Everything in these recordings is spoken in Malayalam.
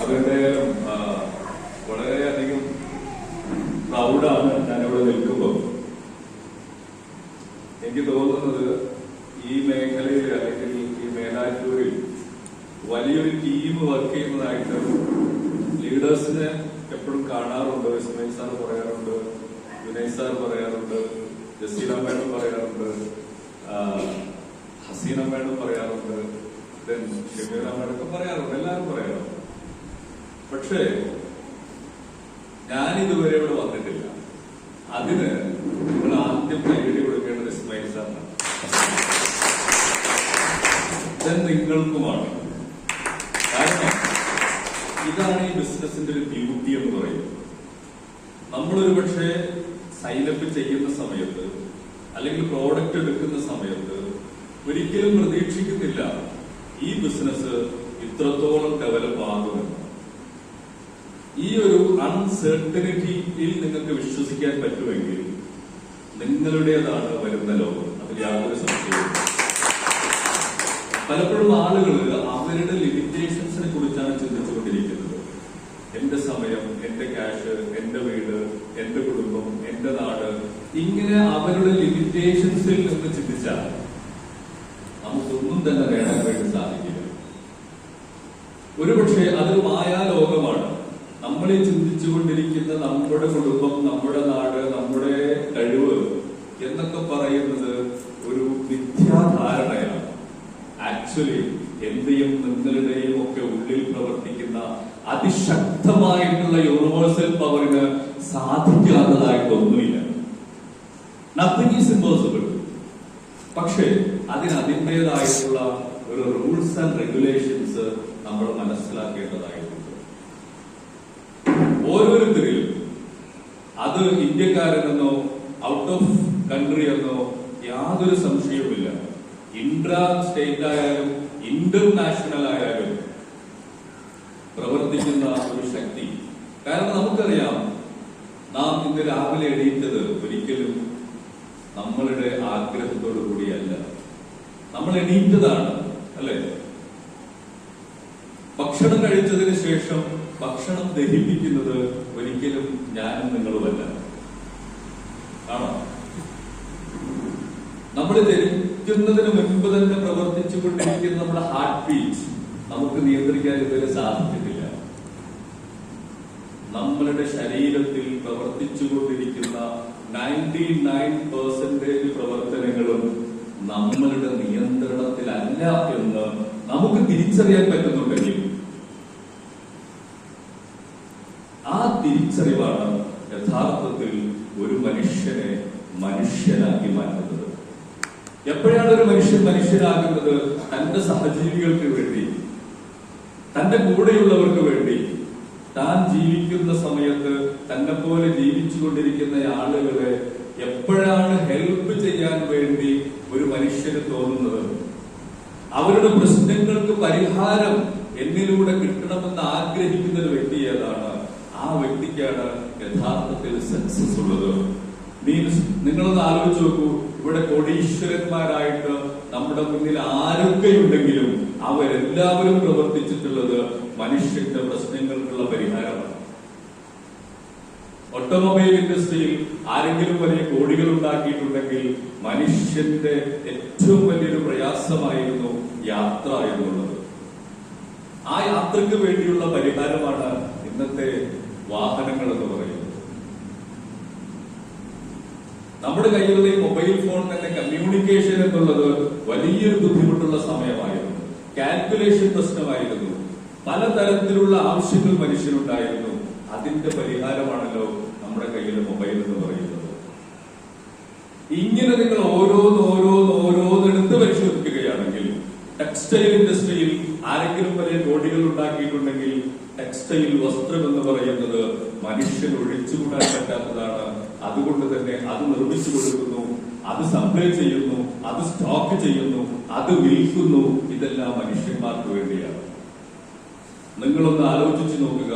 അതെന്തായാലും വളരെയധികം പ്രൗഡാണ് ഞാനിവിടെ നിൽക്കുമ്പോൾ. എനിക്ക് തോന്നുന്നത് ഈ മേഖലയിൽ അല്ലെങ്കിൽ ഈ മേലാറ്റൂരിൽ വലിയൊരു ടീം വർക്ക് ചെയ്യുന്നതായിട്ട് ലീഡേഴ്സിനെ എപ്പോഴും കാണാറുണ്ട്. ഇസ്മായിൽ സാർ പറയാറുണ്ട്, വിനയ് സാർ പറയാറുണ്ട്, ജസീല മേഡം പറയാറുണ്ട്, ഹസീന മേഡം പറയാറുണ്ട്, ഷമീറ മേഡമൊക്കെ പറയാറുണ്ട്, എല്ലാവരും പറയാറുണ്ട്. പക്ഷേ ഞാനിതുവരെ ഇവിടെ വന്നിട്ടില്ല. അതിന് നിങ്ങൾ ആദ്യം കൈയടി കൊടുക്കേണ്ടത് ഇസ്മായിൽ സാറിനാണ്. നിങ്ങൾക്കുമാണ്. കാരണം ഇതാണ് ഈ ബിസിനസിന്റെ ഒരു ബ്യൂട്ടി എന്ന് പറയുന്നത്. നമ്മളൊരു പക്ഷേ സൈനപ്പ് ചെയ്യുന്ന സമയത്ത് അല്ലെങ്കിൽ പ്രോഡക്റ്റ് എടുക്കുന്ന സമയത്ത് ഒരിക്കലും പ്രതീക്ഷിക്കുന്നില്ല ഈ ബിസിനസ് ഇത്രത്തോളം ഡെവലപ്പ് ആകുമെന്ന്. ഈ ഒരു അൺസെർട്ടനിറ്റിയിൽ നിങ്ങൾക്ക് വിശ്വസിക്കാൻ പറ്റുമെങ്കിൽ നിങ്ങളുടേതാണ് വരുന്ന ലോകം, അതിൽ യാതൊരു സംശയവും. പലപ്പോഴും ആളുകൾ അവരുടെ ലിമിറ്റേഷൻസിനെ കുറിച്ചാണ് ചിന്തിച്ചുകൊണ്ടിരിക്കുന്നത്. എന്റെ സമയം, എന്റെ ക്യാഷ്, എന്റെ വീട്, എന്റെ കുടുംബം, എന്റെ നാട്, ഇങ്ങനെ അവരുടെ ലിമിറ്റേഷൻസിൽ നിന്ന് ചിന്തിച്ചാൽ നമുക്കൊന്നും തന്നെ നേടാൻ വേണ്ടി സാധിക്കില്ല. ഒരുപക്ഷെ അതൊരു മായാലോകമാണ്. നമ്മളെ ചിന്തിച്ചുകൊണ്ടിരിക്കുന്ന നമ്മുടെ കുടുംബം, നമ്മുടെ നാട്, നമ്മുടെ കഴിവ് എന്നൊക്കെ പറയുന്നത് ഒരു മിഥ്യാധാരണയാണ്. ആക്ച്വലി എന്റെയും നിങ്ങളുടെയും ഒക്കെ ഉള്ളിൽ പ്രവർത്തിക്കുന്ന അതിശക്തമായിട്ടുള്ള യൂണിവേഴ്സൽ പവറിന് സാധിക്കാത്തതായിട്ടൊന്നുമില്ല. Nothing is impossible. പക്ഷേ അതിന് അതിൻ്റെതായിട്ടുള്ള ഒരു റൂൾസ് ആൻഡ് റെഗുലേഷൻസ് നമ്മൾ മനസ്സിലാക്കേണ്ടതായിട്ടുണ്ട്. ഓരോരുത്തരിലും അത് ഇന്ത്യക്കാരെന്നോ ഔട്ട് ഓഫ് കൺട്രി എന്നോ യാതൊരു സംശയവുമില്ല. ഇൻട്രാ സ്റ്റേറ്റ് ആയാലും ഇന്റർനാഷണൽ ആയാലും പ്രവർത്തിക്കുന്ന ഒരു ശക്തി. കാരണം നമുക്കറിയാം, നാം ഇന്ന് രാവിലെ എണീറ്റത് ഒരിക്കലും നമ്മളുടെ ആഗ്രഹത്തോടു കൂടിയല്ല. നമ്മൾ എണീറ്റതാണ്, അല്ലെ? ഭക്ഷണം കഴിച്ചതിന് ശേഷം ഭക്ഷണം ദഹിപ്പിക്കുന്നത് ഒരിക്കലും ഞാനും നിങ്ങളുമല്ല, ആണോ? നമ്മൾ ജനിക്കുന്നതിന് മുൻപ് തന്നെ പ്രവർത്തിച്ചുകൊണ്ടിരിക്കുന്ന നമ്മുടെ ഹാർട്ട് ബീറ്റ് നമുക്ക് നിയന്ത്രിക്കാൻ ഇതുവരെ സാധിച്ചിട്ടില്ല. നമ്മളുടെ ശരീരത്തിൽ പ്രവർത്തിച്ചുകൊണ്ടിരിക്കുന്ന 99% പ്രവർത്തനങ്ങളും നമ്മളുടെ നിയന്ത്രണത്തിലല്ല എന്ന് നമുക്ക് തിരിച്ചറിയാൻ പറ്റുന്നുണ്ടെങ്കിൽ ആ തിരിച്ചറിവാണ് യഥാർത്ഥത്തിൽ ഒരു മനുഷ്യനെ മനുഷ്യനാക്കി മാറ്റുന്നത്. എപ്പോഴാണ് ഒരു മനുഷ്യൻ മനുഷ്യനാകുന്നത്? തന്റെ സഹജീവികൾക്ക് വേണ്ടി, തന്റെ കൂടെയുള്ളവർക്ക് വേണ്ടി, താൻ ജീവിക്കുന്ന സമയത്ത് തന്നെ പോലെ ജീവിച്ചുകൊണ്ടിരിക്കുന്ന ആളുകളെ എപ്പോഴാണ് ഹെൽപ്പ് ചെയ്യാൻ വേണ്ടി ഒരു മനുഷ്യന് തോന്നുന്നത്? അവരുടെ പ്രശ്നങ്ങൾക്ക് പരിഹാരം എന്നിലൂടെ കിട്ടണമെന്ന് ആഗ്രഹിക്കുന്ന ഒരു വ്യക്തി ഏതാണ്? ആ വ്യക്തിക്കാണ് യഥാർത്ഥത്തിൽ സക്സസ് ഉള്ളത്. മീൻസ് നിങ്ങളൊന്ന് ആലോചിച്ച് നോക്കൂ, ഇവിടെ കോടീശ്വരന്മാരായിട്ട് നമ്മുടെ മുന്നിൽ ആരൊക്കെയുണ്ടെങ്കിലും അവരെല്ലാവരും പ്രവർത്തിച്ചിട്ടുള്ളത് മനുഷ്യന്റെ പ്രശ്നങ്ങൾക്കുള്ള പരിഹാരമാണ്. ഓട്ടോമൊബൈൽ ഇൻഡസ്ട്രിയിൽ ആരെങ്കിലും വലിയ കോടികൾ ഉണ്ടാക്കിയിട്ടുണ്ടെങ്കിൽ മനുഷ്യന്റെ ഏറ്റവും വലിയൊരു പ്രയാസമായിരുന്നു യാത്ര എന്നുള്ളത്. ആ യാത്രക്ക് വേണ്ടിയുള്ള പരിഹാരമാണ് ഇന്നത്തെ വാഹനങ്ങൾ എന്ന് പറയുന്നത്. നമ്മുടെ കയ്യിലുള്ള ഈ മൊബൈൽ ഫോൺ തന്നെ കമ്മ്യൂണിക്കേഷൻ എന്നുള്ളത് വലിയൊരു ബുദ്ധിമുട്ടുള്ള സമയമായിരുന്നു. കാൽക്കുലേഷൻ പ്രശ്നമായിരുന്നു. പലതരത്തിലുള്ള ആവശ്യങ്ങൾ മനുഷ്യനുണ്ടായിരുന്നു. അതിന്റെ പരിഹാരമാണല്ലോ നമ്മുടെ കയ്യിലെ മൊബൈൽ എന്ന് പറയുന്നത്. ഇങ്ങനെ നിങ്ങൾ ഓരോന്നെടുത്ത് പരിശോധിക്കുകയാണെങ്കിൽ ടെക്സ്റ്റൈൽ ഇൻഡസ്ട്രിയിൽ ആരെങ്കിലും വലിയ കോടികൾ ഉണ്ടാക്കിയിട്ടുണ്ടെങ്കിൽ ടെക്സ്റ്റൈൽ വസ്ത്രം എന്ന് പറയുന്നത് മനുഷ്യൻ ഒഴിച്ചുകൂടാൻ പറ്റാത്തതാണ്. അതുകൊണ്ട് തന്നെ അത് നിർമ്മിച്ചു കൊടുക്കുന്നു, അത് സപ്ലൈ ചെയ്യുന്നു, അത് സ്റ്റോക്ക് ചെയ്യുന്നു, അത് വിൽക്കുന്നു. ഇതെല്ലാം മനുഷ്യന്മാർക്ക് വേണ്ടിയാണ്. നിങ്ങളൊന്ന് ആലോചിച്ചു നോക്കുക,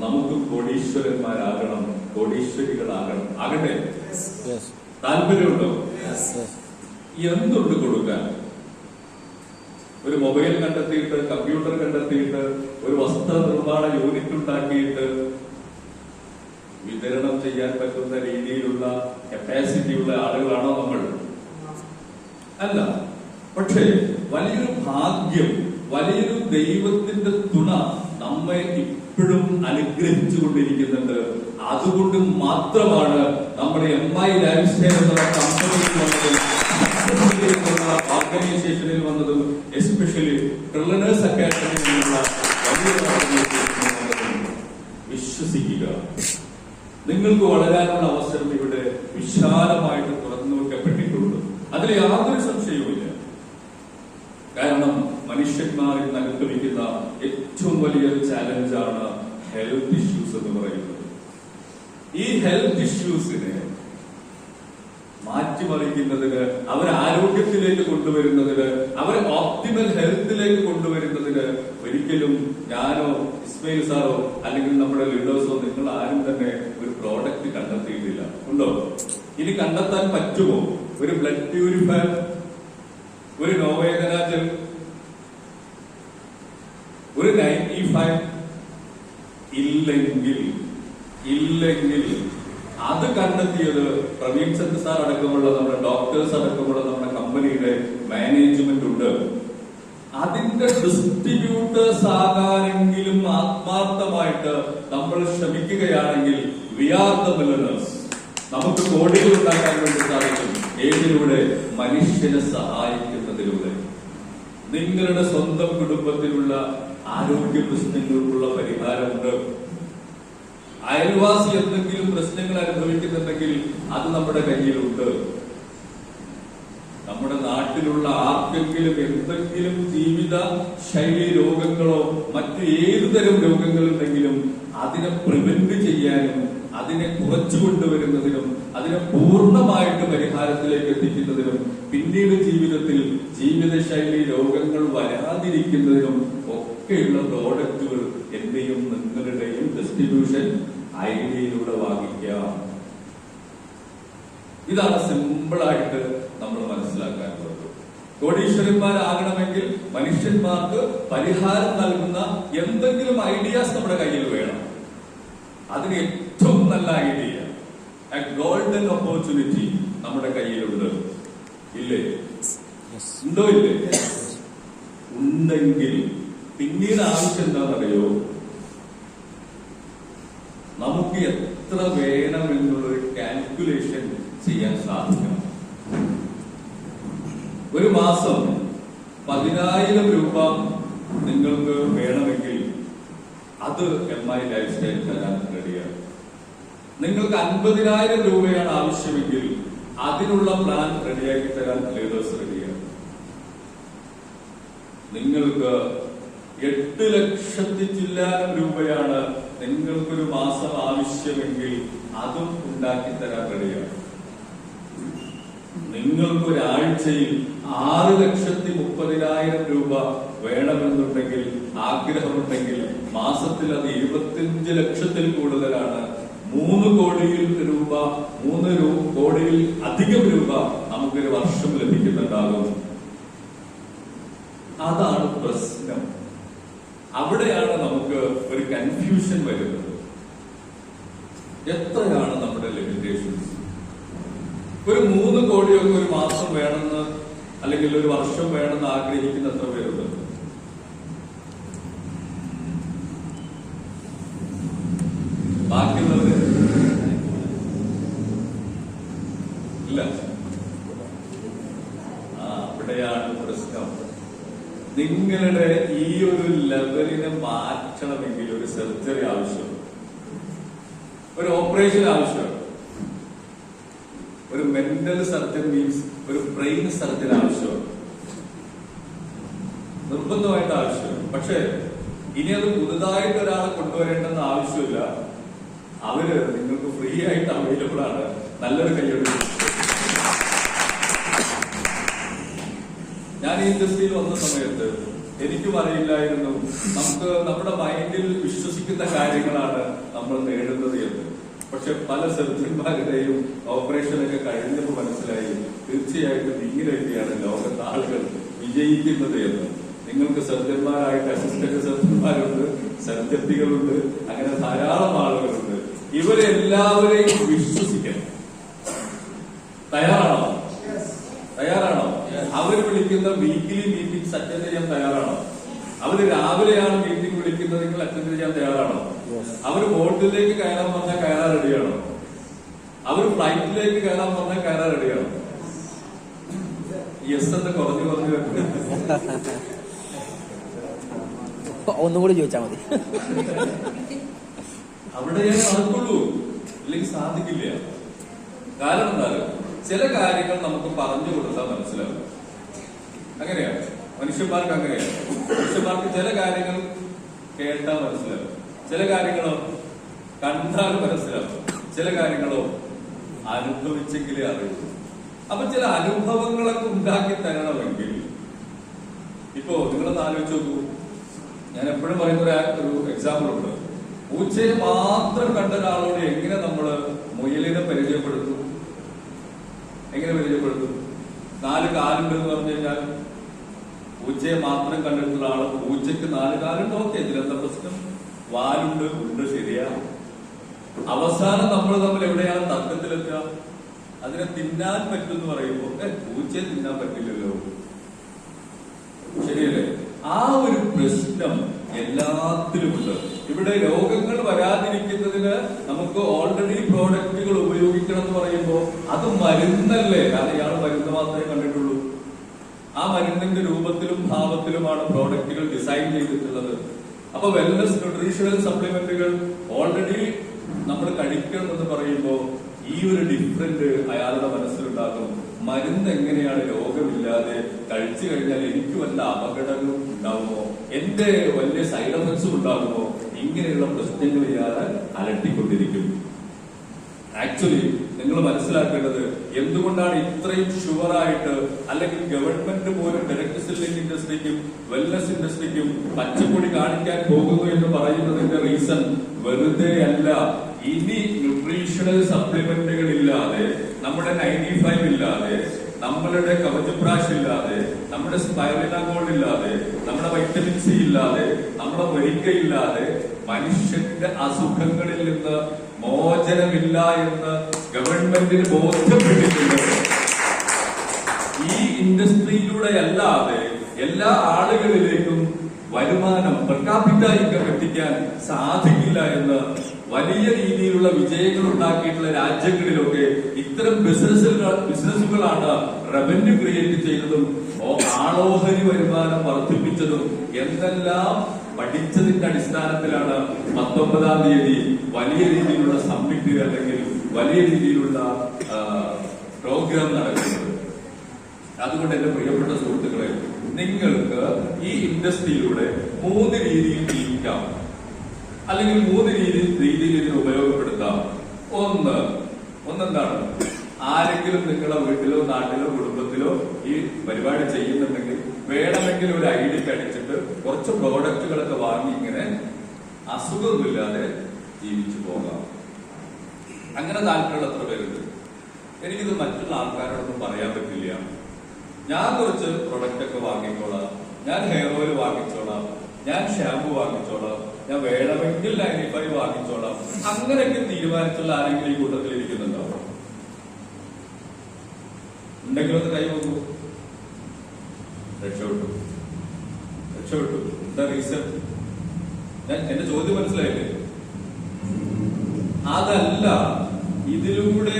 നമുക്ക് കോടീശ്വരന്മാരാകണം, കോടീശ്വരികളാകണം. ആകട്ടെ? താല്പര്യമുണ്ടോ? എന്തുണ്ട് കൊടുക്കാൻ? ഒരു മൊബൈൽ കണ്ടെത്തിയിട്ട്, കമ്പ്യൂട്ടർ കണ്ടെത്തിയിട്ട്, ഒരു വസ്ത്ര നിർമ്മാണ യൂണിറ്റ് ഉണ്ടാക്കിയിട്ട് വിതരണം ചെയ്യാൻ പറ്റുന്ന രീതിയിലുള്ള കപ്പാസിറ്റിയുള്ള ആളുകളാണോ നമ്മൾ? അല്ല. പക്ഷേ വലിയൊരു ഭാഗ്യം, വലിയൊരു ദൈവത്തിന്റെ തുണ നമ്മെ ഇപ്പോഴും അനുഗ്രഹിച്ചു കൊണ്ടിരിക്കുന്നുണ്ട്. അതുകൊണ്ട് മാത്രമാണ് നമ്മുടെ MI ലൈഫ് സ്റ്റൈൽ എന്നുള്ള കമ്പനിയിൽ വന്നതും ഓർഗനൈസേഷനിൽ വന്നതും എസ്പെഷ്യലി ട്രില്ലനേഴ്സ് അക്കാദമിയിൽ നിന്നുള്ള വലിയൊരു ഓർഗനൈസേഷനിൽ വന്നതും. വിശ്വസിക്കുക, നിങ്ങൾക്ക് വളരാനുള്ള അവസരം ഇവിടെ വിശാലമായിട്ട് തുറന്നു വെക്കപ്പെട്ടിട്ടുണ്ട്. അതിൽ യാതൊരു സംശയവുമില്ല. കാരണം മനുഷ്യന്മാർ ഇന്ന് അനുഭവിക്കുന്ന ഏറ്റവും വലിയൊരു ചാലഞ്ചാണ് ഹെൽത്ത് ഇഷ്യൂസ് എന്ന് പറയുന്നത്. ഈ ഹെൽത്ത് ഇഷ്യൂസിനെ മാറ്റിമറിക്കുന്നതിന്, അവരെ ആരോഗ്യത്തിലേക്ക് കൊണ്ടുവരുന്നതിന്, അവരെ ഓപ്റ്റിമൽ ഹെൽത്തിലേക്ക് കൊണ്ടുവരുന്നതിന് ഒരിക്കലും ഞാനോ ഇസ്മയിൽ സാറോ അല്ലെങ്കിൽ നമ്മുടെ ലീഡേഴ്സോ നിങ്ങൾ ആരും തന്നെ ഒരു പ്രോഡക്റ്റ് കണ്ടെത്തിയിട്ടില്ല. ഉണ്ടോ? ഇനി കണ്ടെത്താൻ പറ്റുമോ? ഒരു ബ്ലഡ് പ്യൂരിഫയർ, ഒരു നോവേദന ജെൽ, ഒരു 95 ഇല്ലെങ്കിൽ അത് കണ്ടെത്തിയത് പ്രവീൺ ചന്ദ്ര സാർ അടക്കമുള്ള നമ്മുടെ ഡോക്ടേഴ്സ് അടക്കമുള്ള നമ്മുടെ കമ്പനിയുടെ മാനേജ്മെന്റ് ഉണ്ട്. അതിന്റെ ഡിസ്ട്രിബ്യൂട്ടേഴ്സ് ആകാനെങ്കിലും ആത്മാർത്ഥമായിട്ട് നമ്മൾ ശ്രമിക്കുകയാണെങ്കിൽ വി ആർ ദ മില്ലനേഴ്സ്. നമുക്ക് കോടികൾ ഉണ്ടാക്കാൻ വേണ്ടി സാധിക്കും. ഏതിലൂടെ? മനുഷ്യനെ സഹായിക്കുന്നതിലൂടെ. നിങ്ങളുടെ സ്വന്തം കുടുംബത്തിലുള്ള ആരോഗ്യ പ്രശ്നങ്ങൾക്കുള്ള പരിഹാരമുണ്ട്. അയൽവാസി എന്തെങ്കിലും പ്രശ്നങ്ങൾ അനുഭവിക്കുന്നുണ്ടെങ്കിൽ അത് നമ്മുടെ കയ്യിലുണ്ട്. നമ്മുടെ നാട്ടിലുള്ള ആർക്കെങ്കിലും എന്തെങ്കിലും ജീവിത ശൈലി രോഗങ്ങളോ മറ്റു ഏതുതരം രോഗങ്ങളുണ്ടെങ്കിലും അതിനെ പ്രിവെന്റ് ചെയ്യാനും അതിനെ കുറച്ചു കൊണ്ടുവരുന്നതിനും അതിനെ പൂർണ്ണമായിട്ട് പരിഹാരത്തിലേക്ക് എത്തിക്കുന്നതിനും പിന്നീട് ജീവിതത്തിൽ ജീവിതശൈലി രോഗങ്ങൾ വരാതിരിക്കുന്നതിനും ഒക്കെയുള്ള പ്രോഡക്റ്റുകൾ എന്റെയും നിങ്ങളുടെയും ഡിസ്ട്രിബ്യൂഷൻ ഐഡിയയിലൂടെ വാങ്ങിക്കാം. ഇതാണ് സിമ്പിളായിട്ട് നമ്മൾ മനസ്സിലാക്കാനുള്ളത്. കോടീശ്വരന്മാരാകണമെങ്കിൽ മനുഷ്യന്മാർക്ക് പരിഹാരം നൽകുന്ന എന്തെങ്കിലും ഐഡിയാസ് നമ്മുടെ കയ്യിൽ വേണം. അതിന് ഏറ്റവും നല്ല ഐഡിയ, എ ഗോൾഡൻ ഓപ്പർച്യൂണിറ്റി നമ്മുടെ കയ്യിലുണ്ട്. ഇല്ലേ? ഉണ്ടോ? ഇല്ലേ? ഉണ്ടെങ്കിൽ പിന്നീട് ആവശ്യം എന്താണെന്നറിയോ? നമുക്ക് എത്ര വേണമെന്നുള്ളൊരു കാൽക്കുലേഷൻ ചെയ്യാൻ സാധിക്കണം. ഒരു മാസം 10,000 രൂപ നിങ്ങൾക്ക് വേണമെങ്കിൽ അത് MI ലൈഫ് സ്റ്റൈൽ തരാൻ റെഡിയാണ്. നിങ്ങൾക്ക് 50,000 രൂപയാണ് ആവശ്യമെങ്കിൽ അതിനുള്ള പ്ലാൻ റെഡിയാക്കി തരാൻ ലീഡേഴ്സ് റെഡിയാണ്. നിങ്ങൾക്ക് 8 ലക്ഷത്തി ചില്ലാനം രൂപയാണ് നിങ്ങൾക്കൊരു മാസം ആവശ്യമെങ്കിൽ അതും ഉണ്ടാക്കി തരാൻ റെഡിയാണ്. നിങ്ങൾക്കൊരാഴ്ചയിൽ 6,30,000 രൂപ വേണമെന്നുണ്ടെങ്കിൽ, ആഗ്രഹമുണ്ടെങ്കിൽ മാസത്തിൽ അത് 25 ലക്ഷത്തിൽ കൂടുതലാണ്. 3 കോടിയിൽ അധികം രൂപ നമുക്കൊരു വർഷം ലഭിക്കുന്നുണ്ടാകും. അതാണ് പ്രശ്നം. അവിടെയാണ് നമുക്ക് ഒരു കൺഫ്യൂഷൻ വരുന്നത്. എത്രയാണ് നമ്മുടെ ലിമിറ്റേഷൻസ്? ഒരു 3 കോടിയൊക്കെ ഒരു മാസം വേണമെന്ന് അല്ലെങ്കിൽ ഒരു വർഷം വേണമെന്ന് ആഗ്രഹിക്കുന്ന എത്ര പേരുണ്ട്? ബാക്കിയുള്ളവര് ഇല്ല. അവിടെയാണ് പ്രശ്നം. നിങ്ങളുടെ ഈ ഒരു ലെവലിനെ മാറ്റണമെങ്കിൽ ഒരു സർജറി ആവശ്യമാണ്, ഒരു ഓപ്പറേഷൻ ആവശ്യമാണ്, ഒരു മെന്റൽ സർജൻ മീൻസ് ഒരു ബ്രെയിൻ സർജൻ ആവശ്യമാണ്, നിർബന്ധമായിട്ട് ആവശ്യമാണ്. പക്ഷെ ഇനി അത് പുതുതായിട്ട് ഒരാളെ കൊണ്ടുവരേണ്ടെന്ന് ആവശ്യമില്ല. അവര് നിങ്ങൾക്ക് ഫ്രീ ആയിട്ട് അവൈലബിൾ ആണ്. നല്ലൊരു കയ്യോട്. ഞാൻ ഈ ഇൻഡസ്ട്രിയിൽ വന്ന സമയത്ത് എനിക്കും അറിയില്ലായിരുന്നു നമുക്ക് നമ്മുടെ മൈൻഡിൽ വിശ്വസിക്കുന്ന കാര്യങ്ങളാണ് നമ്മൾ നേടുന്നത് എന്ന്. പക്ഷെ പല സർജന്മാരുടെയും ഓപ്പറേഷനൊക്കെ കഴിഞ്ഞപ്പോൾ മനസ്സിലായി തീർച്ചയായിട്ടും ഇങ്ങനെയൊക്കെയാണ് ലോകത്ത് ആളുകൾ വിജയിക്കുന്നത് എന്ന്. നിങ്ങൾക്ക് സർജന്മാരായിട്ട് അസിസ്റ്റന്റ് സർജന്മാരുണ്ട്, സർജത്തികളുണ്ട്, അങ്ങനെ ധാരാളം ആളുകളുണ്ട്. ഇവരെല്ലാവരെയും വിശ്വസിക്കണം. തയ്യാറാണോ? തയ്യാറാണോ? അവർ വിളിക്കുന്ന വീക്കിലി മീറ്റിംഗ്സ് അറ്റൻഡ് ചെയ്യാൻ തയ്യാറാണോ? അവര് രാവിലെയാണ് മീറ്റിംഗ് വിളിക്കുന്നതെങ്കിൽ അറ്റൻഡ് ചെയ്യാൻ തയ്യാറാണോ? അവർ ബോട്ടിലേക്ക് കയറാൻ പറഞ്ഞാൽ കയറാൻ റെഡിയാണോ? അവർ ഫ്ലൈറ്റിലേക്ക് കയറാൻ പറഞ്ഞാൽ കയറാൻ റെഡിയാണോ? യെസ് എന്ന് കുറഞ്ഞു കുറഞ്ഞു ഒന്നും കൂടി ചോദിച്ചാൽ മതി. അവിടെ ഞാൻ നടക്കുള്ളൂ, ഇല്ലെങ്കിൽ സാധിക്കില്ല. കാരണം എന്തായാലും ചില കാര്യങ്ങൾ നമുക്ക് പറഞ്ഞു കൊടുത്താൽ മനസ്സിലാവും. അങ്ങനെയാണ് മനുഷ്യന്മാർക്ക്, അങ്ങനെയാണ് മനുഷ്യന്മാർക്ക്. ചില കാര്യങ്ങൾ കേട്ടാൽ മനസ്സിലാവും, ചില കാര്യങ്ങളോ കണ്ടാൽ മനസ്സിലാവും, ചില കാര്യങ്ങളോ അനുഭവിച്ചെങ്കിലേ അറിയൂ. അപ്പൊ ചില അനുഭവങ്ങളൊക്കെ ഉണ്ടാക്കി തരണമെങ്കിൽ, ഇപ്പോ നിങ്ങളൊന്ന് ആലോചിച്ച് നോക്കൂ. ഞാൻ എപ്പോഴും പറയുന്ന ഒരു എക്സാമ്പിൾ ഉണ്ട്. പൂച്ചയെ മാത്രം കണ്ട ഒരാളോട് എങ്ങനെ നമ്മള് മുയലിനെ പരിചയപ്പെടുത്തും? എങ്ങനെ പരിചയപ്പെടുത്തും? 4 കാലുണ്ട് എന്ന് പറഞ്ഞു കഴിഞ്ഞാൽ പൂച്ചയെ മാത്രം കണ്ടിട്ടുള്ള ആള് പൂച്ചയ്ക്ക് 4 കാലുണ്ട്, ഓക്കെ, ഇതിലെന്താ പ്രശ്നം? വാലുണ്ട്, ഉണ്ട്, ശരിയാ. അവസാനം നമ്മൾ തമ്മിൽ എവിടെയാണ് തർക്കത്തിലെത്തുക? അതിനെ തിന്നാൻ പറ്റുമെന്ന് പറയുമ്പോൾ പൂച്ചയെ തിന്നാൻ പറ്റില്ലല്ലോ, ശരിയല്ലേ? ആ ഒരു പ്രശ്നം എല്ലാത്തിലുമുണ്ട്. ഇവിടെ രോഗങ്ങൾ വരാതിരിക്കുന്നതിന് നമുക്ക് ഓൾറെഡി പ്രോഡക്റ്റുകൾ ഉപയോഗിക്കണം എന്ന് പറയുമ്പോൾ അത് മരുന്നല്ലേ? കാരണം ഇയാൾ മരുന്ന് മാത്രമേ കണ്ടിട്ടുള്ളൂ. ആ മരുന്നിന്റെ രൂപത്തിലും ഭാവത്തിലുമാണ് പ്രോഡക്റ്റുകൾ ഡിസൈൻ ചെയ്തിട്ടുള്ളത്. അപ്പൊ വെൽനസ് ന്യൂട്രീഷണൽ സപ്ലിമെന്റുകൾ ഓൾറെഡി നമ്മൾ കഴിക്കണം എന്ന് പറയുമ്പോൾ ഈ ഒരു ഡിഫറന്റ് അയാളുടെ മനസ്സിലുണ്ടാകും. മരുന്ന് എങ്ങനെയാണ് രോഗമില്ലാതെ കഴിച്ചു കഴിഞ്ഞാൽ എനിക്ക് വല്ല അപകടങ്ങളും ഉണ്ടാകുമോ, എന്റെ വലിയ സൈഡ് എഫക്ട്സും ഉണ്ടാകുമോ? ഇങ്ങനെയുള്ള പ്രശ്നങ്ങൾ ഇയാളെ അലട്ടിക്കൊണ്ടിരിക്കും. ആക്ച്വലി നിങ്ങൾ മനസ്സിലാക്കേണ്ടത് എന്തുകൊണ്ടാണ് ഇത്രയും ഷുവറായിട്ട്, അല്ലെങ്കിൽ ഗവൺമെന്റ് പോലും ഡയറക്ട് സെല്ലിംഗ് ഇൻഡസ്ട്രിക്കും വെൽനസ് ഇൻഡസ്ട്രിക്കും പച്ചപ്പൊടി കാണിക്കാൻ പോകുന്നു എന്ന് പറയുന്നതിന്റെ റീസൺ വെറുതെ അല്ല. ഇനി ന്യൂട്രീഷണൽ സപ്ലിമെന്റുകൾ ഇല്ലാതെ, നമ്മുടെ 95 ഇല്ലാതെ, നമ്മളുടെ കവചപ്രാശ് ഇല്ലാതെ, നമ്മുടെ സ്പൈറുലിന ഗോൾഡ് ഇല്ലാതെ, നമ്മുടെ വൈറ്റമിൻ സി ഇല്ലാതെ, നമ്മുടെ വരിക്ക ഇല്ലാതെ മനുഷ്യന്റെ അസുഖങ്ങളിൽ നിന്ന് മോചനമില്ല എന്ന് ഗവൺമെന്റിന് ബോധ്യപ്പെട്ടിട്ടുണ്ട്. ഈ ഇൻഡസ്ട്രിയിലൂടെ അല്ലാതെ എല്ലാ ആളുകളിലേക്കും വരുമാനം പെർ കാപ്പിറ്റ ഇൻകം എത്തിക്കാൻ സാധിക്കില്ല എന്ന് വലിയ രീതിയിലുള്ള വിജയങ്ങൾ ഉണ്ടാക്കിയിട്ടുള്ള രാജ്യങ്ങളിലൊക്കെ ഇത്തരം ബിസിനസ്സുകളാണ് റവന്യൂ ക്രിയേറ്റ് ചെയ്തതും ആളോഹരി വരുമാനം വർദ്ധിപ്പിച്ചതും എന്തെല്ലാം പഠിച്ചതിന്റെ അടിസ്ഥാനത്തിലാണ് 19-ാം തീയതി വലിയ രീതിയിലുള്ള സമ്മിറ്റ് അല്ലെങ്കിൽ വലിയ രീതിയിലുള്ള പ്രോഗ്രാം നടക്കുന്നത്. അതുകൊണ്ട് എന്റെ പ്രിയപ്പെട്ട സുഹൃത്തുക്കളെ, നിങ്ങൾക്ക് ഈ ഇൻഡസ്ട്രിയിലൂടെ 3 രീതിയിൽ ജീവിക്കാം, അല്ലെങ്കിൽ 3 രീതിയിൽ ഇതിനെ ഉപയോഗപ്പെടുത്താം. ഒന്നെന്താണ്? ആരെങ്കിലും നിങ്ങളെ വീട്ടിലോ നാട്ടിലോ കുടുംബത്തിലോ ഈ പരിപാടി ചെയ്യുന്നുണ്ടെങ്കിൽ വേണമെങ്കിൽ ഒരു ID അടിച്ചിട്ട് കുറച്ച് പ്രോഡക്റ്റുകളൊക്കെ വാങ്ങി ഇങ്ങനെ അസുഖമൊന്നുമില്ലാതെ ജീവിച്ചു പോകാം. അങ്ങനെ താല്പര്യമുള്ള എത്ര പേരുണ്ട്? എനിക്കിത് മറ്റുള്ള ആൾക്കാരോടൊന്നും പറയാൻ പറ്റില്ല. ഞാൻ കുറച്ച് പ്രൊഡക്റ്റ് ഒക്കെ വാങ്ങിക്കോളാം, ഞാൻ ഹെയർ ഓയിൽ വാങ്ങിച്ചോളാം, ഞാൻ ഷാമ്പു വാങ്ങിച്ചോളാം, ഞാൻ വേണമെങ്കിൽ 95 വാങ്ങിച്ചോളാം, അങ്ങനെയൊക്കെ തീരുമാനിച്ചുള്ള ആരെങ്കിലും ഈ കൂട്ടത്തിൽ ഇരിക്കുന്നുണ്ടോ? ഉണ്ടെങ്കിൽ ഒന്ന് കൈ നോക്കൂ. രക്ഷപ്പെട്ടു. എന്താ റീസൺ? എന്റെ ചോദ്യം മനസ്സിലായില്ലേ? അതല്ല, ഇതിലൂടെ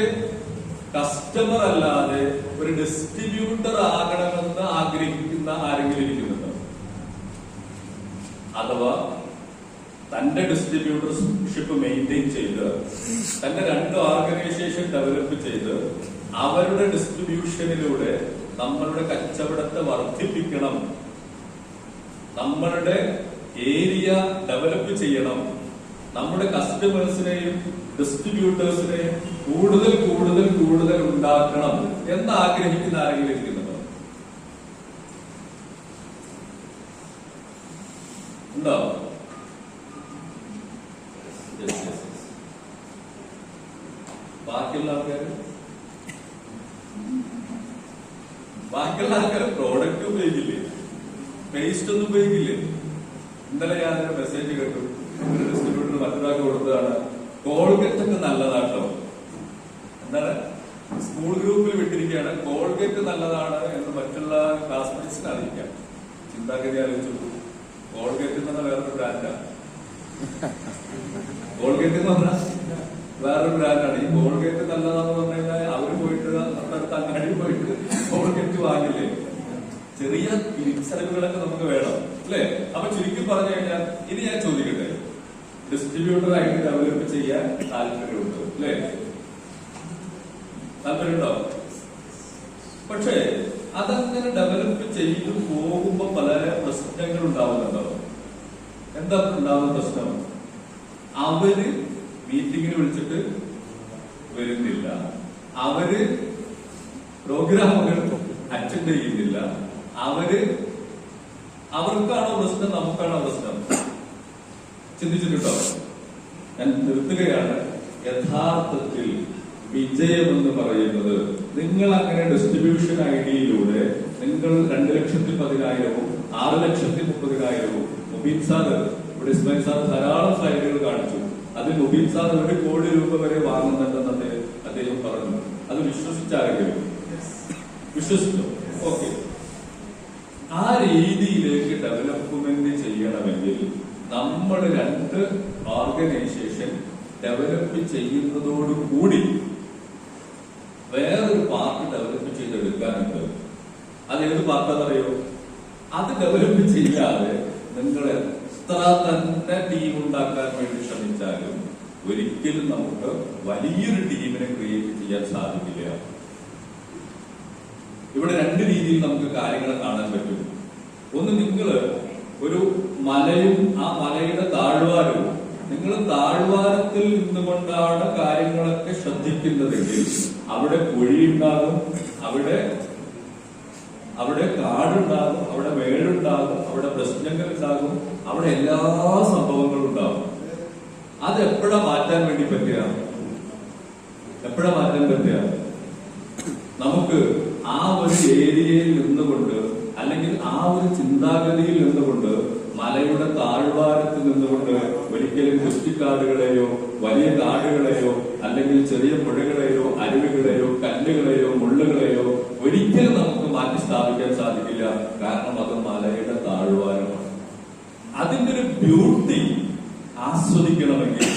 കസ്റ്റമർ അല്ലാതെ ഒരു ഡിസ്ട്രിബ്യൂട്ടർ ആകണമെന്ന് ആഗ്രഹിക്കുന്ന ആരെങ്കിലും ഇരിക്കുന്നുണ്ടോ? അഥവാ തന്റെ ഡിസ്ട്രിബ്യൂട്ടർഷിപ്പ് മെയിൻറ്റെയിൻ ചെയ്ത് തന്റെ 2 ഓർഗനൈസേഷൻ ഡെവലപ്പ് ചെയ്ത് അവരുടെ ഡിസ്ട്രിബ്യൂഷനിലൂടെ നമ്മളുടെ കച്ചവടത്തെ വർദ്ധിപ്പിക്കണം, നമ്മളുടെ ഏരിയ ഡെവലപ്പ് ചെയ്യണം, നമ്മുടെ കസ്റ്റമേഴ്സിനെയും ഡിസ്ട്രിബ്യൂട്ടേഴ്സിനെയും കൂടുതൽ കൂടുതൽ കൂടുതൽ ഉണ്ടാക്കണം എന്ന് ആഗ്രഹിക്കുന്ന ആരെങ്കിലും ഇരിക്കുന്നുണ്ടോ? ഉണ്ടോ? ബാക്കിയുള്ള ആൾക്കാർ പ്രോഡക്റ്റ് ഉപയോഗിക്കില്ലേ? പേസ്റ്റ് ഒന്നും ഉപയോഗിക്കില്ലേ? ഇന്നലെ ഞാനൊരു മെസ്സേജ് കേട്ടു, ഒരു ഡിസ്ട്രിബ്യൂട്ടർ മറ്റൊരാൾക്ക് കൊടുത്തതാണ്, കോൾഗേറ്റ് ഒക്കെ നല്ലതാട്ടോ. എന്താണ് സ്കൂൾ ഗ്രൂപ്പിൽ വിട്ടിരിക്കുകയാണ്, കോൾഗേറ്റ് നല്ലതാണ് എന്ന് മറ്റുള്ള ക്ലാസ്മേറ്റ്സിന് അറിയിക്കാം. ചിന്താഗതി ആലോചിച്ചു. കോൾഗേറ്റ് എന്ന് പറഞ്ഞാൽ വേറൊരു ബ്രാൻഡാണ്. കോൾഗേറ്റ് എന്ന് പറഞ്ഞാൽ വേറൊരു ബ്രാൻഡാണ്. ഈ കോൾഗേറ്റ് നല്ലതാന്ന് പറഞ്ഞു കഴിഞ്ഞാൽ അവര് പോയിട്ട് തൊട്ടടുത്ത് അങ്ങാടി പോയിട്ട് കോൾഗേറ്റ് വാങ്ങില്ലേ? ചെറിയ തിരിച്ചറിവുകളൊക്കെ നമുക്ക് വേണം അല്ലേ? അപ്പൊ ചുരുക്കി പറഞ്ഞു കഴിഞ്ഞാൽ ഇനി ഞാൻ ചോദിക്കട്ടെ, ഡിസ്ട്രിബ്യൂട്ടറായിട്ട് ഡെവലപ്പ് ചെയ്യാൻ താല്പര്യമുണ്ട് അല്ലേ? താല്പര്യമുണ്ടോ? പക്ഷേ അതങ്ങനെ ഡെവലപ്പ് ചെയ്തു പോകുമ്പോ പല പ്രശ്നങ്ങൾ ഉണ്ടാവുന്നുണ്ടോ? എന്താ ഉണ്ടാവുന്ന പ്രശ്നം? അവര് മീറ്റിങ്ങിന് വിളിച്ചിട്ട് വരുന്നില്ല, അവര് പ്രോഗ്രാമുകൾ അറ്റൻഡ് ചെയ്യുന്നില്ല, അവർക്കാണോ പ്രശ്നം, നമുക്കാണോ പ്രശ്നം? ചിന്തിച്ചിട്ടുണ്ടോ? ഞാൻ നിർത്തുകയാണ്. യഥാർത്ഥത്തിൽ വിജയമെന്ന് പറയുന്നത് നിങ്ങൾ അങ്ങനെ ഡിസ്ട്രിബ്യൂഷൻ ഐഡിയയിലൂടെ നിങ്ങൾ 2,10,000-ഉം 6,30,000-ഉം മുബീൻ സാർ, ഇവിടെ ഇസ്മായിൽ സാർ ധാരാളം സ്ലൈഡുകൾ കാണിച്ചു. അതിൽ മുബീൻ സാർ 1 കോടി രൂപ വരെ വാങ്ങുന്നുണ്ടെന്ന് അദ്ദേഹം പറഞ്ഞു. അത് വിശ്വസിച്ചാരെങ്കിലും വിശ്വസിച്ചോ? ഓക്കെ. ആ രീതിയിലേക്ക് ഡെവലപ്മെന്റ് ചെയ്യണമെങ്കിൽ നമ്മൾ 2 ഓർഗനൈസേഷൻ ഡെവലപ്പ് ചെയ്യുന്നതോടുകൂടി വേറൊരു പാർട്ട് ഡെവലപ്പ് ചെയ്തെടുക്കാനുണ്ട്. അതേത് പാർട്ടാന്നറിയോ? അത് ഡെവലപ്പ് ചെയ്യാതെ നിങ്ങൾ എത്ര തന്നെ ടീം ഉണ്ടാക്കാൻ വേണ്ടി ശ്രമിച്ചാലും ഒരിക്കലും നമുക്ക് വലിയൊരു ടീമിനെ ക്രിയേറ്റ് ചെയ്യാൻ സാധിക്കില്ല. ഇവിടെ 2 രീതിയിൽ നമുക്ക് കാര്യങ്ങൾ കാണാൻ പറ്റും. ഒന്ന്, നിങ്ങൾ ഒരു മലയും ആ മലയുടെ താഴ്വാരവും, നിങ്ങൾ താഴ്വാരത്തിൽ നിന്നുകൊണ്ടാണ് കാര്യങ്ങളൊക്കെ ശ്രദ്ധിക്കുന്നതെങ്കിൽ അവിടെ കുഴിയുണ്ടാകും, അവിടെ കാടുണ്ടാകും, അവിടെ വേടുണ്ടാകും, അവിടെ പ്രശ്നങ്ങൾ ഉണ്ടാകും, അവിടെ എല്ലാ സംഭവങ്ങളും ഉണ്ടാകും. അത് എപ്പോഴാ മാറ്റാൻ വേണ്ടി പറ്റുക? നമുക്ക് ആ ഒരു ഏരിയയിൽ നിന്നുകൊണ്ട്, അല്ലെങ്കിൽ ആ ഒരു ചിന്താഗതിയിൽ നിന്നുകൊണ്ട്, മലയുടെ താഴ്വാരത്ത് നിന്നുകൊണ്ട് ഒരിക്കലും കുറ്റിക്കാടുകളെയോ വലിയ കാടുകളെയോ അല്ലെങ്കിൽ ചെറിയ പുഴകളെയോ അരുവികളെയോ കല്ലുകളെയോ മുള്ളുകളെയോ ഒരിക്കലും നമുക്ക് മാറ്റി സ്ഥാപിക്കാൻ സാധിക്കില്ല. കാരണം അത് മലയുടെ താഴ്വാരമാണ്. അതിന്റെ ഒരു ബ്യൂട്ടി ആസ്വദിക്കണമെങ്കിൽ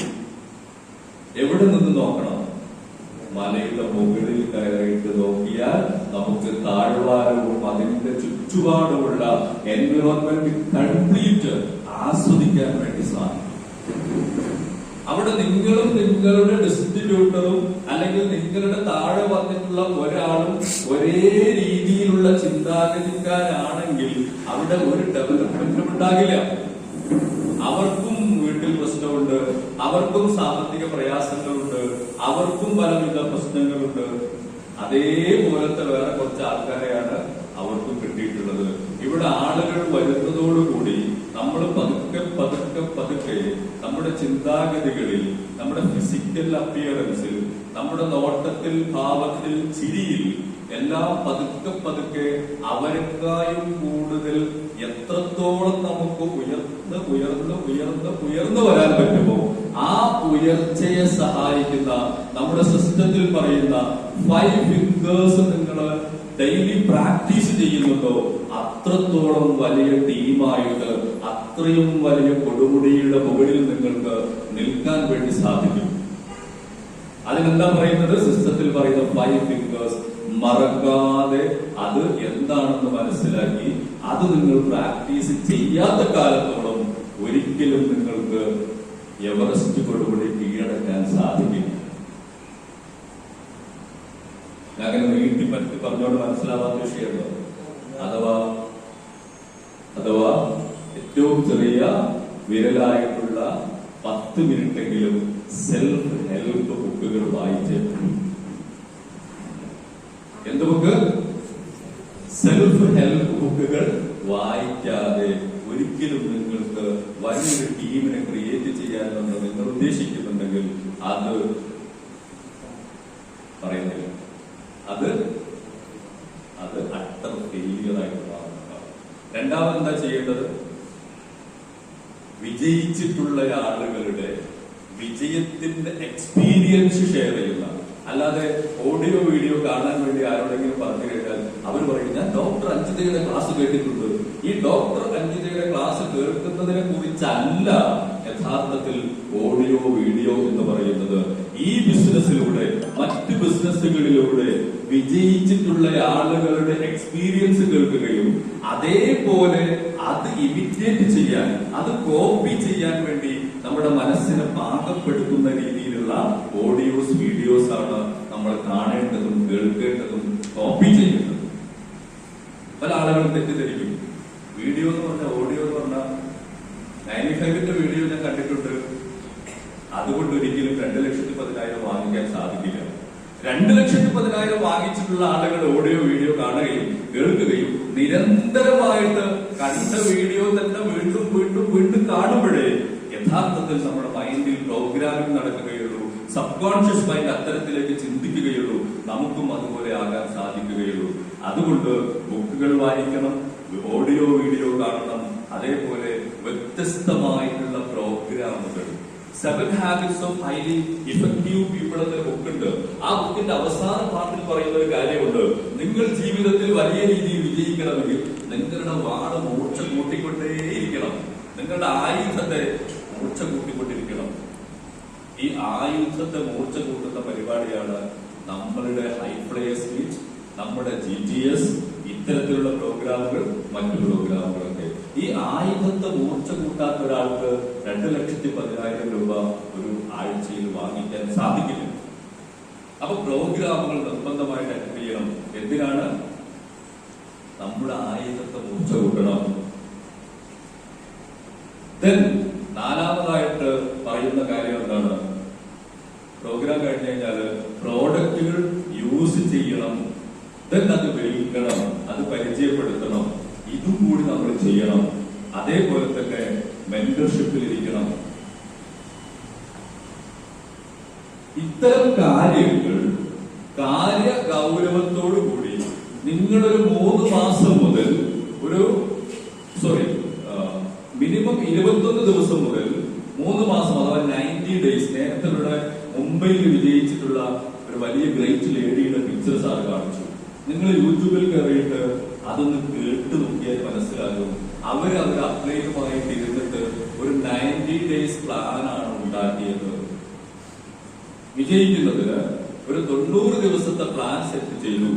എവിടെ നിന്ന് നോക്കണം? മലയുടെ മുകളിൽ കയറിയിട്ട് നോക്കിയാൽ നമുക്ക് താഴ്വാരവും അതിന്റെ ചുറ്റുപാടുമുള്ള എൻവിറോൺമെന്റ് കംപ്ലീറ്റ് ആസ്വദിക്കാൻ വേണ്ടി സാധിക്കും. അവിടെ നിങ്ങളും നിങ്ങളുടെ ഡിസ്ട്രിബ്യൂട്ടറും അല്ലെങ്കിൽ നിങ്ങളുടെ താഴെ വന്നിട്ടുള്ള ഒരാളും ഒരേ രീതിയിലുള്ള ചിന്താഗതിക്കാരാണെങ്കിൽ അവിടെ ഒരു ഡെവലപ്മെന്റും ഉണ്ടാകില്ല. അവർക്കും വീട്ടിൽ പ്രശ്നമുണ്ട്, അവർക്കും സാമ്പത്തിക പ്രയാസങ്ങളുണ്ട്, അവർക്കും പലവിധ പ്രശ്നങ്ങളുണ്ട്. അതേപോലത്തെ വേറെ കുറച്ച് ആൾക്കാരെയാണ് അവർക്കും കിട്ടിയിട്ടുള്ളത്. ഇവിടെ ആളുകൾ വരുന്നതോടുകൂടി നമ്മൾ പതുക്കെ നമ്മുടെ ചിന്താഗതികളിൽ, നമ്മുടെ ഫിസിക്കൽ അപ്പിയറൻസിൽ, നമ്മുടെ നോട്ടത്തിൽ, ഭാവത്തിൽ, ചിരിയിൽ എല്ലാം പതുക്കെ അവരെക്കായും കൂടുതൽ എത്രത്തോളം നമുക്ക് ഉയർന്ന് വരാൻ പറ്റുമോ ആ ഉയർച്ചയെ സഹായിക്കുന്ന നമ്മുടെ സിസ്റ്റത്തിൽ പറയുന്ന 5 ഫിംഗേഴ്സ് നിങ്ങൾ ഡെയിലി പ്രാക്ടീസ് ചെയ്യുന്നുണ്ടോ അത്രത്തോളം വലിയ ടീമായിട്ട് അത്രയും വലിയ കൊടുമുടിയുടെ മുകളിൽ നിങ്ങൾക്ക് നിൽക്കാൻ വേണ്ടി സാധിക്കും. അതിനെന്താ പറയുന്നത്? സിസ്റ്റത്തിൽ പറയുന്ന 5 ഫിംഗേഴ്സ് മറക്കാതെ അത് എന്താണെന്ന് മനസ്സിലാക്കി അത് നിങ്ങൾ പ്രാക്ടീസ് ചെയ്യാത്ത കാലത്തോളം ഒരിക്കലും നിങ്ങൾക്ക് എവറസ്റ്റ് കൊടുമുടി കീഴടക്കാൻ സാധിക്കില്ല. അങ്ങനെ നീട്ടിപ്പറ്റി പറഞ്ഞോണ്ട് മനസ്സിലാവാത്ത വിഷയമുണ്ടോ? അഥവാ ഏറ്റവും ചെറിയ വിരലായിട്ടുള്ള 10 മിനിറ്റെങ്കിലും സെൽഫ് ഹെൽപ്പ് ബുക്കുകൾ വായിച്ചേ. എന്ത് ബുക്ക്? സെൽഫ് ഹെൽപ്പ് ബുക്കുകൾ വായിക്കാതെ ഒരിക്കലും നിങ്ങൾക്ക് വലിയൊരു ടീമിനെ ക്രിയേറ്റ് ചെയ്യാമെന്ന് നിങ്ങൾ ഉദ്ദേശിക്കുന്നുണ്ടെങ്കിൽ അത് പറയുന്നില്ല, അത് അട്ടർ ഫെയിലിയർ ആയിട്ട് മാറുന്നതാണ്. രണ്ടാമത് എന്താ ചെയ്യേണ്ടത്? വിജയിച്ചിട്ടുള്ള ആളുകളുടെ വിജയത്തിന്റെ എക്സ്പീരിയൻസ് ഷെയർ ചെയ്യുന്ന, അല്ലാതെ ഓഡിയോ വീഡിയോ കാണാൻ വേണ്ടി ആരോടെങ്കിലും പറഞ്ഞു കഴിഞ്ഞാൽ അവർ പറയും ഞാൻ ഡോക്ടർ അഞ്ജിതയുടെ ക്ലാസ് കേട്ടിട്ടുണ്ട്. ഈ ഡോക്ടർ അഞ്ജിതയുടെ ക്ലാസ് കേൾക്കുന്നതിനെ കുറിച്ചല്ല യഥാർത്ഥത്തിൽ ഓഡിയോ വീഡിയോ എന്ന് പറയുന്നത്. ഈ ബിസിനസ്സിലൂടെ, മറ്റ് ബിസിനസ്സുകളിലൂടെ വിജയിച്ചിട്ടുള്ള ആളുകളുടെ എക്സ്പീരിയൻസ് കേൾക്കുകയും അതേപോലെ അത് ഇമിറ്റേറ്റ് ചെയ്യാൻ, അത് കോപ്പി ചെയ്യാൻ വേണ്ടി നമ്മുടെ മനസ്സിനെ പാകപ്പെടുത്തുന്ന രീതിയിലുള്ള ഓഡിയോസ്, വീഡിയോസ് ആണ് നമ്മൾ കാണേണ്ടതും കേൾക്കേണ്ടതും കോപ്പി ചെയ്യേണ്ടതും. പല ആളുകളും തെറ്റിദ്ധരിക്കും. വീഡിയോ എന്ന് പറഞ്ഞാൽ, ഓഡിയോ എന്ന് പറഞ്ഞാൽ 95ന്റെ വീഡിയോ ഞാൻ കണ്ടിട്ടുണ്ട്, അതുകൊണ്ട് ഒരിക്കലും 2,10,000 വാങ്ങിക്കാൻ സാധിക്കില്ല. 2,10,000 വാങ്ങിച്ചിട്ടുള്ള ആളുകൾ ഓഡിയോ വീഡിയോ കാണുകയും കേൾക്കുകയും നിരന്തരമായിട്ട് കണ്ട വീഡിയോ തന്നെ വീണ്ടും വീണ്ടും വീണ്ടും കാണുമ്പോഴേ യഥാർത്ഥത്തിൽ നമ്മുടെ മൈൻഡിൽ പ്രോഗ്രാമിംഗ് നടക്കുകയുള്ളൂ, സബ് കോൺഷ്യസ് മൈൻഡ് അത്തരത്തിലേക്ക് ചിന്തിക്കുകയുള്ളൂ, നമുക്കും അതുപോലെ ആകാൻ സാധിക്കുകയുള്ളൂ. അതുകൊണ്ട് ബുക്കുകൾ വായിക്കണം, ഓഡിയോ വീഡിയോ കാണണം, അതേപോലെ വ്യത്യസ്തമായിട്ടുള്ള പ്രോഗ്രാമുകൾ. 7 Habits of Highly Effective People എന്നൊരു ബുക്കുണ്ട്. ആ ബുക്കിന്റെ അവസാന പാർട്ടിൽ പറയുന്ന ഒരു കാര്യമുണ്ട്. നിങ്ങൾ ജീവിതത്തിൽ വലിയ രീതിയിൽ വിജയിക്കണമെങ്കിൽ നിങ്ങളുടെ വാട് മൂർച്ച കൂട്ടിക്കൊണ്ടേയിരിക്കണം, നിങ്ങളുടെ ആയുധത്തെ മൂർച്ച കൂട്ടിക്കൊണ്ടിരിക്കണം. ഈ ആയുധത്തെ മൂർച്ച കൂട്ടുന്ന പരിപാടിയാണ് നമ്മളുടെ ഹൈപ്ലെയർ സ്പീച്ച്, നമ്മുടെ GTS, ഇത്തരത്തിലുള്ള പ്രോഗ്രാമുകൾ, മറ്റു പ്രോഗ്രാമുകളൊക്കെ. ഈ ആയുധത്തെ മൂർച്ച കൂട്ടാത്ത ഒരാൾക്ക് 2,10,000 രൂപ ഒരു ആഴ്ചയിൽ വാങ്ങിക്കാൻ സാധിക്കില്ല. അപ്പൊ പ്രോഗ്രാമുകൾ നിർബന്ധമായിട്ട് അറ്റൻഡ് ചെയ്യണം. എന്തിനാണ്? നമ്മുടെ ആയുധത്തെ മൂർച്ച കൂട്ടണം. നാലാമതായിട്ട് പറയുന്ന കാര്യം എന്താണ്? പ്രോഗ്രാം കഴിഞ്ഞു കഴിഞ്ഞാല് പ്രോഡക്റ്റുകൾ യൂസ് ചെയ്യണം, അത് വിൽക്കണം, അത് പരിചയപ്പെടുത്തണം. ഇതും കൂടി നമ്മൾ ചെയ്യണം. അതേപോലെ തന്നെ മെന്റർഷിപ്പിൽ ഇരിക്കണം. ഇത്തരം കാര്യങ്ങൾ കാര്യഗൗരവത്തോടു കൂടി നിങ്ങളൊരു 3 മാസം മുതൽ മിനിമം 21 ദിവസം മുതൽ 3 മാസം, അഥവാ 90 ഡേയ്സ്. നേരത്തെ ഇവിടെ മുംബൈയിൽ വിജയിച്ചിട്ടുള്ള ഒരു വലിയ ഗ്രേറ്റ് ലേഡിയുടെ പിക്ചേഴ്സ് ആണ് കാണിച്ചു. നിങ്ങൾ യൂട്യൂബിൽ കയറിയിട്ട് അതൊന്ന് കേട്ട് നോക്കിയാൽ മനസ്സിലാകും. അവർ അപ്ലൈനുമായിട്ട് ഇരുന്നിട്ട് ഒരു 90 ഡേയ്സ് പ്ലാനാണ് ഉണ്ടാക്കിയത്. വിജയിക്കുന്നതിന് ഒരു 90 ദിവസത്തെ പ്ലാൻ സെറ്റ് ചെയ്തു.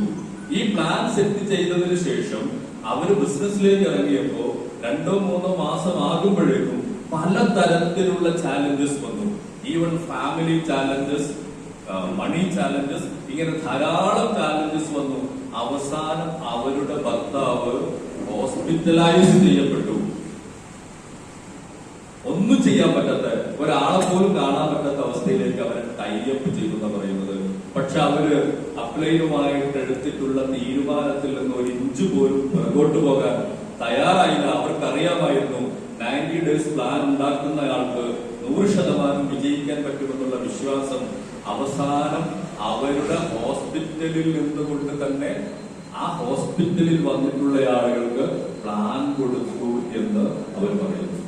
ഈ പ്ലാൻ സെറ്റ് ചെയ്തതിന് ശേഷം അവർ ബിസിനസ്സിലേക്ക് ഇറങ്ങിയപ്പോ 2-3 മാസം ആകുമ്പോഴേക്കും പലതരത്തിലുള്ള ചാലഞ്ചസ് വന്നു. ഈവൻ ഫാമിലി ചാലഞ്ചസ്, മണി ചാലഞ്ചസ്, ഇങ്ങനെ ധാരാളം ചാലഞ്ചസ് വന്നു. അവസാനം അവരുടെ ഭർത്താവ് ഹോസ്പിറ്റലൈസ് ചെയ്യപ്പെട്ടു. ഒന്നും ചെയ്യാൻ പറ്റാത്ത, ഒരാളെ പോലും കാണാൻ പറ്റാത്ത അവസ്ഥയിലേക്ക് അവരെ ടൈഅപ്പ് ചെയ്തു എന്ന് പറയുന്നത്. പക്ഷെ അവര് അപ്ലൈനുമായിട്ട് എടുത്തിട്ടുള്ള തീരുമാനത്തിൽ നിന്ന് 1 ഇഞ്ച് പോലും പുറകോട്ട് പോകാൻ തയ്യാറായില്ല. അവർക്കറിയാമായിരുന്നു 90 ഡേയ്സ് പ്ലാൻ ഉണ്ടാക്കുന്നയാൾക്ക് 100% വിജയിക്കാൻ പറ്റുമെന്നുള്ള വിശ്വാസം. അവസാനം അവരുടെ ഹോസ്പിറ്റലിൽ നിന്നുകൊണ്ട് തന്നെ ആ ഹോസ്പിറ്റലിൽ വന്നിട്ടുള്ള ആളുകൾക്ക് പ്ലാൻ കൊടുത്തു എന്ന് അവർ പറയുന്നു.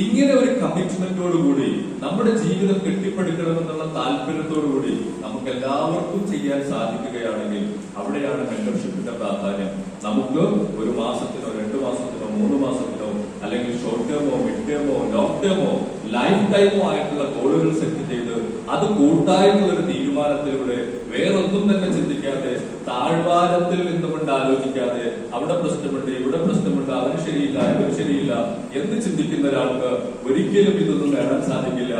ഇങ്ങനെ ഒരു കമ്മിറ്റ്മെന്റോടുകൂടി നമ്മുടെ ജീവിതം കെട്ടിപ്പടുക്കണമെന്നുള്ള താല്പര്യത്തോടുകൂടി നമുക്ക് എല്ലാവർക്കും ചെയ്യാൻ സാധിക്കുകയാണെങ്കിൽ അവിടെയാണ് മെന്റർഷിപ്പിന്റെ പ്രാധാന്യം. നമുക്ക് 1 മാസത്തിനോ 2 മാസത്തിനോ 3 മാസത്തിനോ അല്ലെങ്കിൽ ഷോർട്ട് ടേമോ, മിഡ് ടേമോ, ലോങ് ടേമോ, ലൈഫ് ടൈമോ ആയിട്ടുള്ള ഗോളുകൾ സെറ്റ് ചെയ്ത് അത് കൂട്ടായിട്ടുള്ള ഒരു തീരുമാനത്തിലൂടെ വേറൊന്നും തന്നെ ചിന്തിക്കാതെ, താഴ്വാരത്തിൽ നിന്നുകൊണ്ട് ആലോചിക്കാതെ അവിടെ പ്രശ്നമുണ്ട്, ഇവിടെ പ്രശ്നമുണ്ട്, അവന് ശരിയില്ല, ഇവന് ശരിയില്ല എന്ന് ചിന്തിക്കുന്ന ഒരാൾക്ക് ഒരിക്കലും ഇതൊന്നും നേടാൻ സാധിക്കില്ല.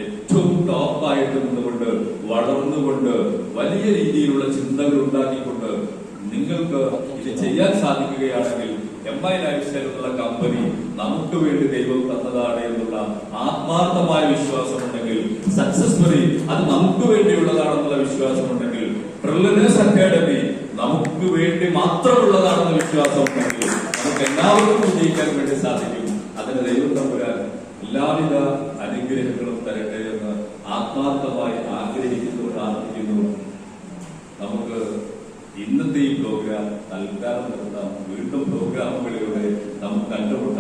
ഏറ്റവും ടോപ്പായിട്ട് നിന്നുകൊണ്ട്, വളർന്നുകൊണ്ട്, വലിയ രീതിയിലുള്ള ചിന്തകൾ ഉണ്ടാക്കിക്കൊണ്ട് നിങ്ങൾക്ക് ഇത് ചെയ്യാൻ സാധിക്കുകയാണെങ്കിൽ MI ലൈഫ് സ്റ്റൈൽ എന്നുള്ള കമ്പനി നമുക്ക് വേണ്ടി ദൈവം തന്നതാണ് എന്നുള്ള ആത്മാർത്ഥമായ വിശ്വാസമുണ്ടെങ്കിൽ, സക്സസ് വഴി അത് നമുക്ക് വേണ്ടിയുള്ളതാണെന്നുള്ള വിശ്വാസമുണ്ടെങ്കിൽ, ട്രില്യനേഴ്സ് അക്കാഡമി നമുക്ക് വേണ്ടി മാത്രമുള്ളതാണെന്ന വിശ്വാസമുണ്ടെങ്കിൽ നമുക്ക് എല്ലാവർക്കും വിജയിക്കാൻ വേണ്ടി സാധിക്കും. അതിന് ദൈവം തമ്പുരാൻ എല്ലാവിധ അനുഗ്രഹങ്ങളും തരട്ടെ എന്ന് ആത്മാർത്ഥമായി ആഗ്രഹിക്കുന്നു, പ്രാർത്ഥിക്കുന്നു. നമുക്ക് ഇന്നത്തെ ഈ പ്രോഗ്രാം തൽക്കാലം നിർത്താം. വീണ്ടും പ്രോഗ്രാമുകളിലൂടെ നമുക്ക് കണ്ടുമുട്ടാം.